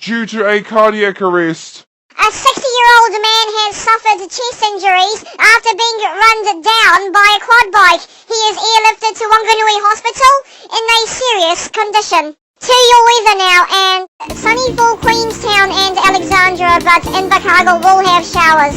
due to a cardiac arrest. A 60-year-old man has suffered chest injuries after being run down by a quad bike. He is airlifted to Wanganui Hospital in a serious condition. To your weather now, and sunny for Queenstown and Alexandra, but Invercargill will have showers.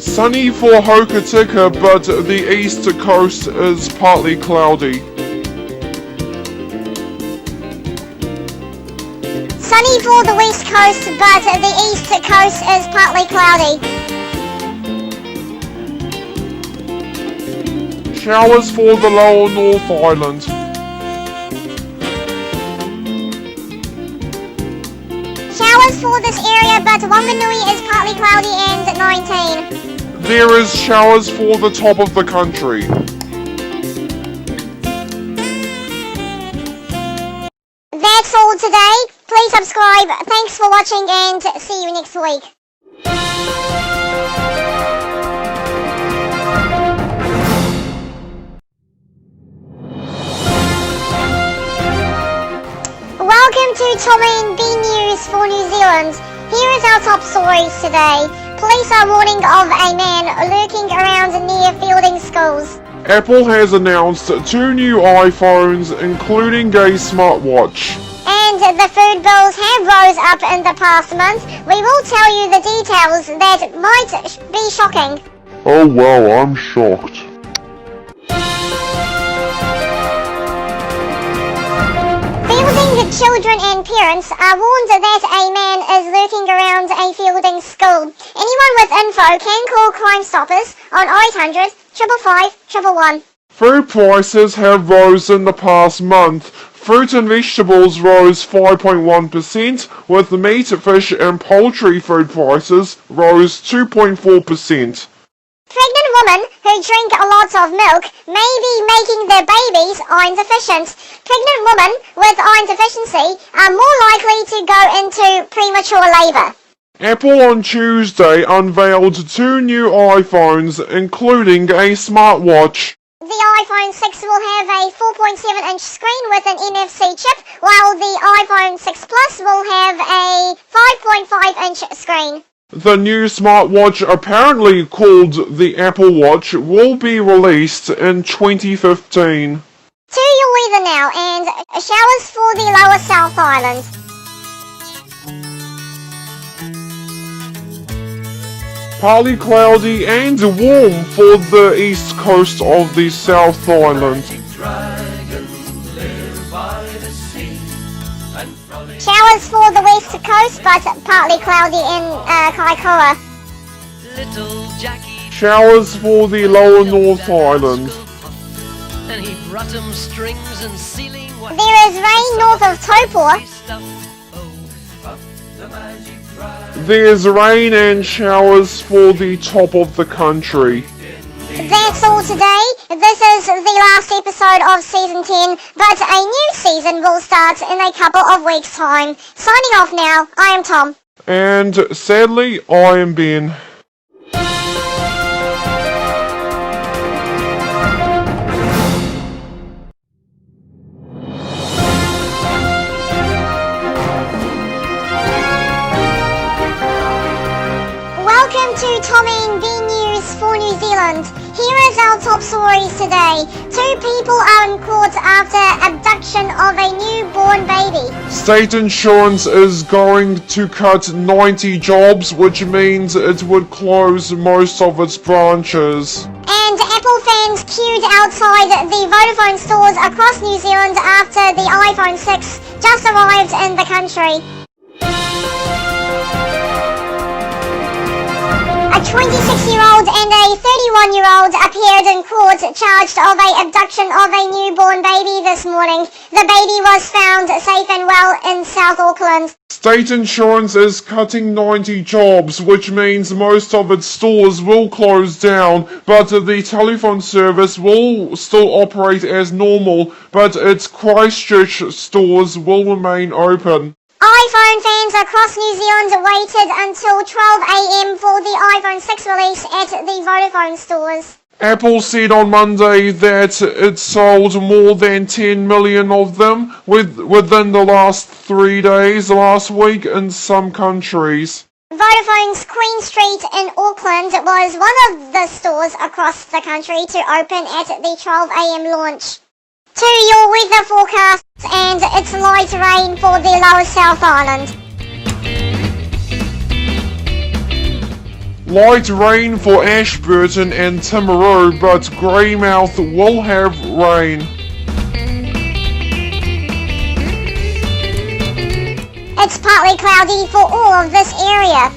Sunny for Hokitika, but the east coast is partly cloudy. Sunny for the west coast, but the east coast is partly cloudy. Showers for the lower North Island. Showers for this area, but Wanganui is partly cloudy and 19. There is showers for the top of the country. That's all today. Please subscribe. Thanks for watching and see you next week. Welcome to Tommy and B News for New Zealand. Here is our top stories today. Police are warning of a man lurking around near Fielding schools. Apple has announced 2 new iPhones, including a smartwatch. And the food bills have rose up in the past month. We will tell you the details that might be shocking. Oh wow, I'm shocked. Fielding children and parents are warned that a man is lurking around a Fielding school. Anyone with info can call Crime Stoppers on 0800 555 111. Food prices have rose in the past month. Fruit and vegetables rose 5.1%, with meat, fish and poultry food prices rose 2.4%. Pregnant women who drink a lot of milk may be making their babies iron deficient. Pregnant women with iron deficiency are more likely to go into premature labour. Apple on Tuesday unveiled 2 new iPhones, including a smartwatch. The iPhone 6 will have a 4.7-inch screen with an NFC chip, while the iPhone 6 Plus will have a 5.5-inch screen. The new smartwatch, apparently called the Apple Watch, will be released in 2015. To your weather now, and showers for the lower South Island. Partly cloudy and warm for the east coast of the South Island. Showers for the west coast, but partly cloudy in Kaikoura. Showers for the lower North Island. There is rain north of Taupua. There's rain and showers for the top of the country. That's all today. This is the last episode of Season 10, but a new season will start in a couple of weeks' time. Signing off now, I am Tom. And sadly, I am Ben. Welcome to Tommy and B News for New Zealand. Here is our top stories today. 2 people are in court after abduction of a newborn baby. State insurance is going to cut 90 jobs, which means it would close most of its branches. And Apple fans queued outside the Vodafone stores across New Zealand after the iPhone 6 just arrived in the country. A 26-year-old and a 31-year-old appeared in court charged of an abduction of a newborn baby this morning. The baby was found safe and well in South Auckland. State insurance is cutting 90 jobs, which means most of its stores will close down, but the telephone service will still operate as normal, but its Christchurch stores will remain open. iPhone fans across New Zealand waited until 12 a.m. for the iPhone 6 release at the Vodafone stores. Apple said on Monday that it sold more than 10 million of them within the last 3 days last week in some countries. Vodafone's Queen Street in Auckland was one of the stores across the country to open at the 12 a.m. launch. To your weather forecast, and it's light rain for the lower South Island. Light rain for Ashburton and Timaru, but Greymouth will have rain. It's partly cloudy for all of this area.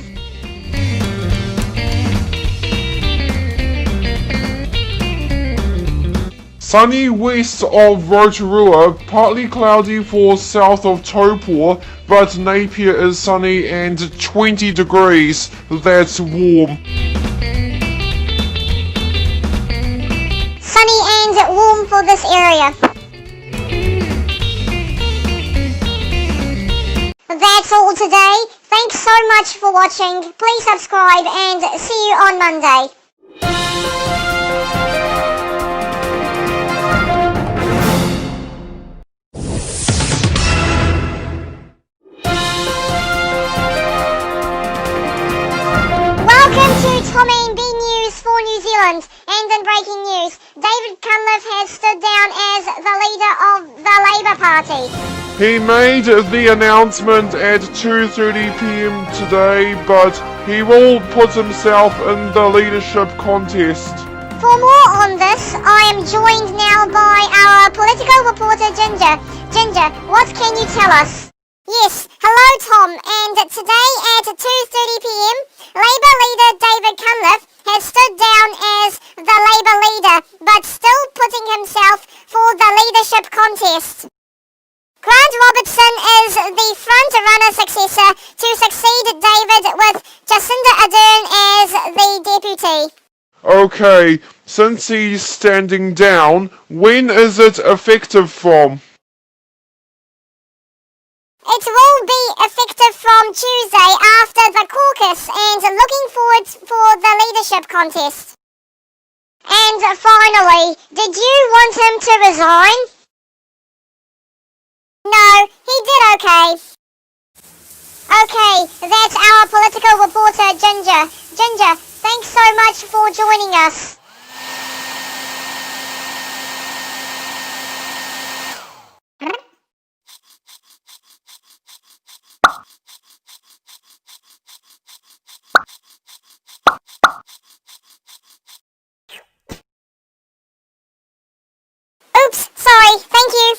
Sunny west of Rotorua, partly cloudy for south of Taupō, but Napier is sunny and 20 degrees, that's warm. Sunny and warm for this area. That's all today. Thanks so much for watching. Please subscribe and see you on Monday. Welcome to Tom and B News for New Zealand. And in breaking news, David Cunliffe has stood down as the leader of the Labour Party. He made the announcement at 2:30 p.m. today, but he will put himself in the leadership contest. For more on this, I am joined now by our political reporter Ginger. Ginger, what can you tell us? Yes, hello Tom, and today at 2:30 p.m, Labour leader David Cunliffe has stood down as the Labour leader, but still putting himself for the leadership contest. Grant Robertson is the front-runner successor to succeed David, with Jacinda Ardern as the deputy. Okay, since he's standing down, when is it effective from? It will be effective from Tuesday after the caucus, and looking forward for the leadership contest. And finally, did you want him to resign? No, he did okay. Okay, that's our political reporter Ginger. Ginger, thanks so much for joining us. Oops, sorry, thank you.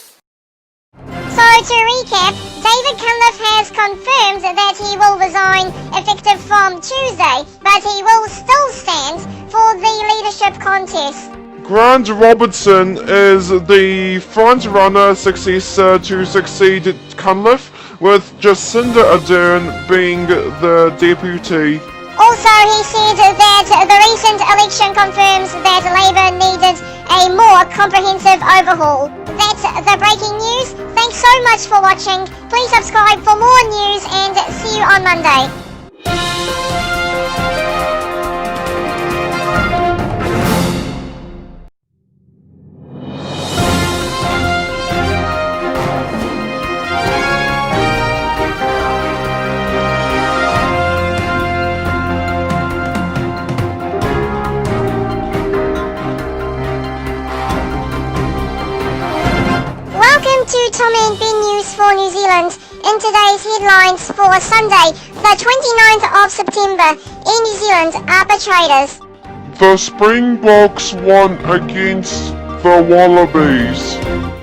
So to recap, David Cunliffe has confirmed that he will resign effective from Tuesday, but he will still stand for the leadership contest. Grant Robertson is the front-runner successor to succeed Cunliffe, with Jacinda Ardern being the deputy. Also, he said that the recent election confirms that Labour needed a more comprehensive overhaul. That's the breaking news. Thanks so much for watching. Please subscribe for more news and see you on Monday. To Tom and Ben News for New Zealand. In today's headlines for Sunday, the 29th of September, in New Zealand, arbitrators. The Springboks won against the Wallabies.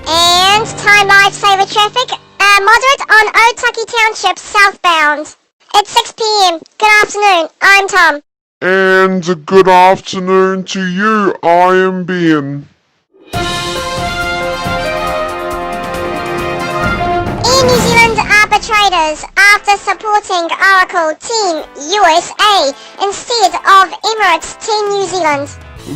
And time lifesaver traffic, moderate on Otaki Township southbound. It's 6 p.m. Good afternoon, I'm Tom. And good afternoon to you, I am Ben. New Zealand arbitrators after supporting Oracle Team USA instead of Emirates Team New Zealand.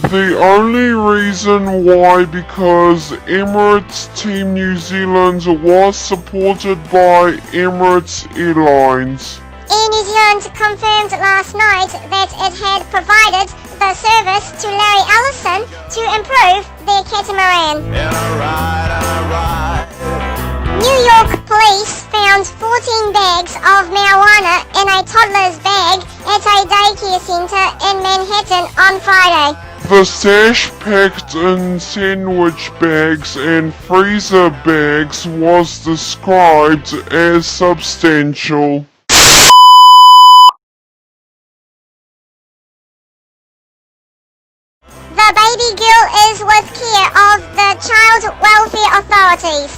The only reason why, because Emirates Team New Zealand was supported by Emirates Airlines. Air New Zealand confirmed last night that it had provided the service to Larry Ellison to improve their catamaran. New York police found 14 bags of marijuana in a toddler's bag at a daycare center in Manhattan on Friday. The stash packed in sandwich bags and freezer bags was described as substantial. The baby girl is with care of the Child Welfare Authorities.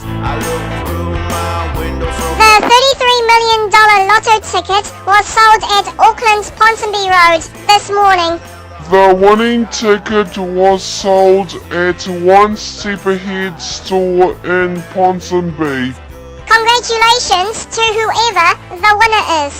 The $33 million lotto ticket was sold at Auckland's Ponsonby Road this morning. The winning ticket was sold at one Step Ahead store in Ponsonby. Congratulations to whoever the winner is.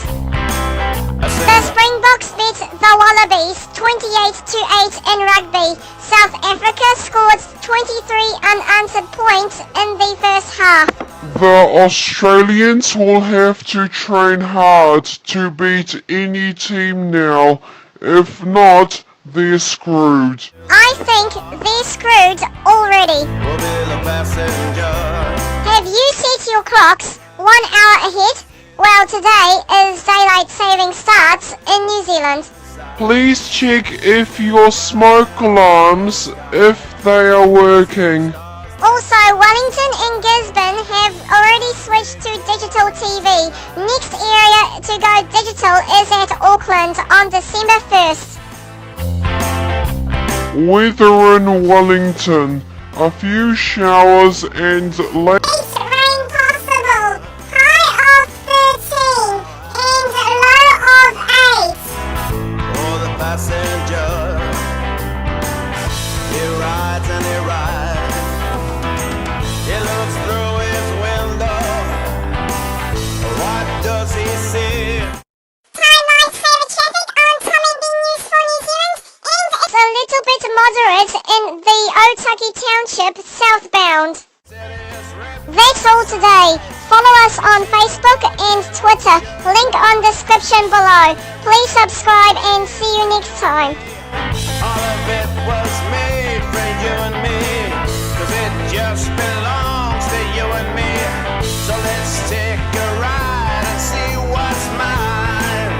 The Springboks beat the Wallabies 28-8 in rugby. South Africa scored 23 unanswered points in the first half. The Australians will have to train hard to beat any team now. If not, they're screwed. I think they're screwed already. Have you set your clocks 1 hour ahead? Well, today is daylight saving starts in New Zealand. Please check if your smoke alarms, if they are working. Also, Wellington and Gisborne have already switched to digital TV. Next area to go digital is at Auckland on December 1st. Weather in Wellington. A few showers and late Rain possible. High of 13 and low of 8. For the passenger, he rides and he rides. He looks through his window. What does he see? Timeline saver traffic on Tommy B News for New Zealand, and it's a little bit moderate in the Otaki Township southbound. That's all today. Follow us on Facebook and Twitter. Link on description below. Please subscribe and see you next time. All of it was made for you and me, 'cause it just belongs to you and me. So let's take a ride and see what's mine.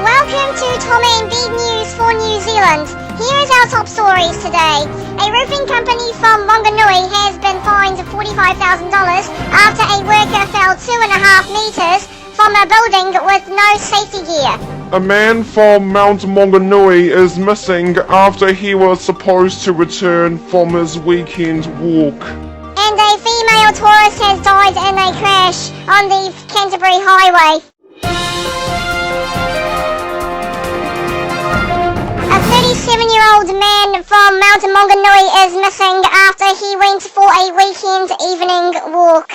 Welcome to Tom and B News for New Zealand. Here is our top stories today. A roofing company from Wanganui has been fined $45,000 after a worker fell 2.5 meters from a building with no safety gear. A man from Mount Maunganui is missing after he was supposed to return from his weekend walk. And a female tourist has died in a crash on the Canterbury Highway. A 37-year-old man from Mount Maunganui is missing after he went for a weekend evening walk.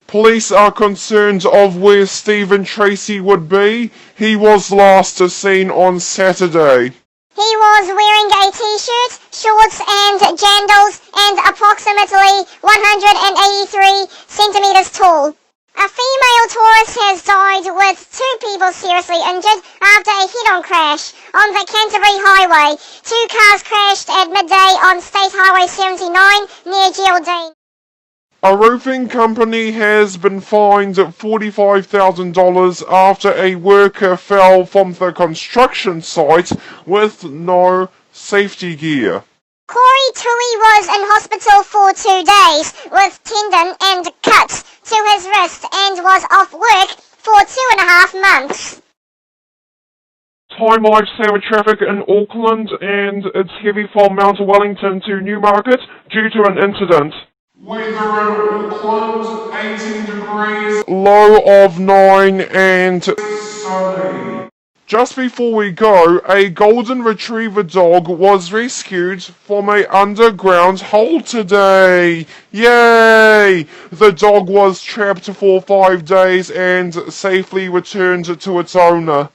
Police are concerned of where Stephen Tracy would be. He was last seen on Saturday. He was wearing a t-shirt, shorts and jandals and approximately 183 centimeters tall. A female tourist has died with 2 people seriously injured after a head-on crash on the Canterbury Highway. 2 cars crashed at midday on State Highway 79 near Geraldine. A roofing company has been fined $45,000 after a worker fell from the construction site with no safety gear. Corey Tui was in hospital for 2 days with tendon and cuts to his wrist and was off work for 2.5 months. Time lifesaver traffic in Auckland, and it's heavy from Mount Wellington to Newmarket due to an incident. Weather in Auckland, 18 degrees, low of 9 and sunny. Just before we go, a golden retriever dog was rescued from a underground hole today. Yay! The dog was trapped for 5 days and safely returned to its owner.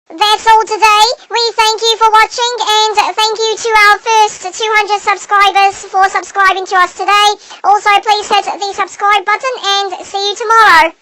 That's all today. We thank you for watching, and thank you to our first 200 subscribers for subscribing to us today. Also, please hit the subscribe button and see you tomorrow.